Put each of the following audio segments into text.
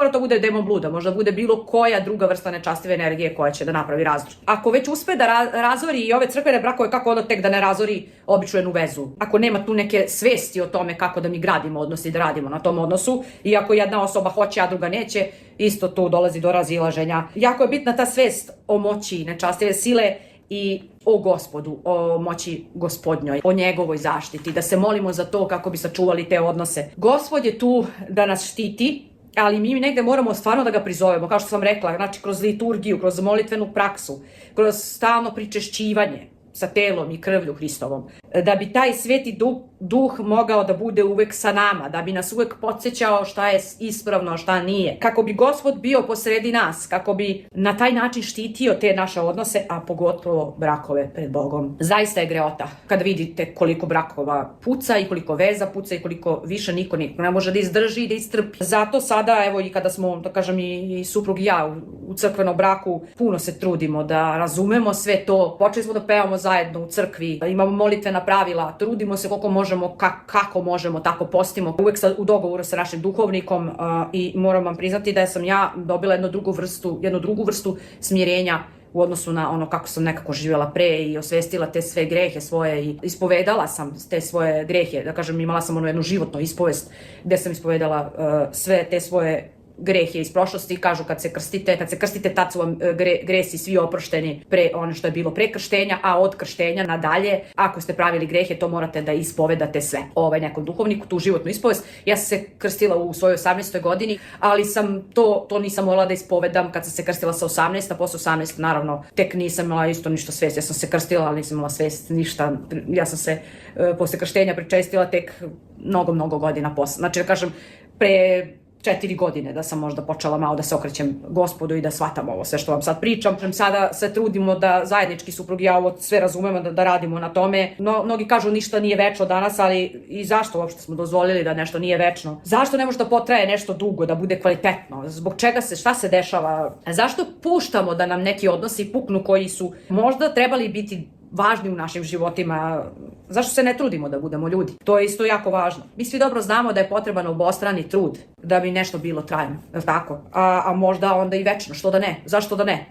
mora to bude demon bluda, možda bude bilo koja druga vrsta nečastive energije koja će da napravi razdor. Ako već uspe da razori i ove crkvene brakove, kako onda tek da ne razori običnu jednu vezu? Ako nema tu neke svesti o tome kako da mi gradimo odnos i da radimo na tom odnosu, i ako jedna osoba hoće, a druga neće, isto tu dolazi do razilaženja. Jako je bitna ta svest o moći nečastive sile i o Gospodu, o moći Gospodnjoj, o njegovoj zaštiti, da se molimo za to kako bi sačuvali te odnose. Gospod je tu da nas štiti, ali mi negde moramo stvarno da ga prizovemo, kao što sam rekla, znači kroz liturgiju, kroz molitvenu praksu, kroz stalno pričešćivanje sa telom i krvlju Hristovom, da bi taj sveti duh mogao da bude uvek sa nama, da bi nas uvek podsjećao šta je ispravno, šta nije, kako bi Gospod bio posredi nas, kako bi na taj način štitio te naše odnose, a pogotovo brakove pred Bogom. Zaista je greota kada vidite koliko brakova puca i koliko veza puca i koliko više niko ne može da izdrži i da istrpi. Zato sada, evo, i kada smo, da kažem, i suprug i ja u crkvenom braku, puno se trudimo da razumemo sve to. Počeli smo da pevamo zajedno u crkvi, imamo molitvena pravila, trudimo se koliko možemo, kako možemo, tako postimo, uvek u dogovoru sa našim duhovnikom, i moram vam priznati da sam ja dobila jednu drugu vrstu smirenja u odnosu na ono kako sam nekako živjela pre i osvestila te sve grehe svoje i ispovedala sam te svoje grehe, da kažem, imala sam jednu životnu ispovest gde sam ispovedala sve te svoje grehe iz prošlosti. Kažu kad se krstite tad su vam gresi svi oprošteni pre ono što je bilo pre krštenja, a od krštenja nadalje, ako ste pravili grehe, to morate da ispovedate sve. Nekom duhovniku, tu životnu ispovest. Ja sam se krstila u svojoj 18. godini, ali sam to nisam morala da ispovedam kad sam se krstila sa 18, a posle 18 naravno tek nisam imala isto ništa svest. Ja sam se krstila, ali nisam imala svest ništa. Ja sam se posle krštenja pričestila tek mnogo godina posle. Znači, da kažem, pre 4 godine da sam možda počela malo da se okrećem Gospodu i da shvatam ovo sve što vam sad pričam. Sada se trudimo da zajednički suprug i ja ovo sve razumemo, da radimo na tome. Mnogi kažu ništa nije večno danas, ali i zašto uopšte smo dozvolili da nešto nije večno? Zašto ne može da potraje nešto dugo, da bude kvalitetno? Zbog čega šta se dešava? Zašto puštamo da nam neki odnosi puknu koji su možda trebali biti važni u našim životima? Zašto se ne trudimo da budemo ljudi? To je isto jako važno. Mi svi dobro znamo da je potreban obostrani trud da bi nešto bilo trajno, je li tako? A možda onda i večno, što da ne? Zašto da ne?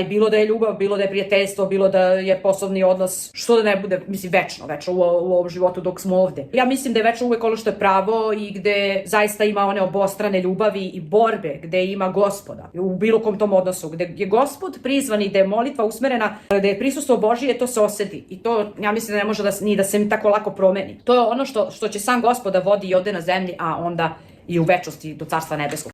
Bilo da je ljubav, bilo da je prijateljstvo, bilo da je poslovni odnos, što da ne bude, mislim, večno u ovom životu dok smo ovde. Ja mislim da je večno uvek ono što je pravo i gde zaista ima one obostrane ljubavi i borbe, gde ima Gospoda u bilo kom tom odnosu, gde je Gospod prizvan i gde je molitva usmerena, gde je prisustvo Božije, to se oseti. I to, ja mislim da ne može da se mi tako lako promeni. To je ono što će sam Gospod da vodi i ovde na zemlji, a onda i u večnosti do Carstva nebeskog.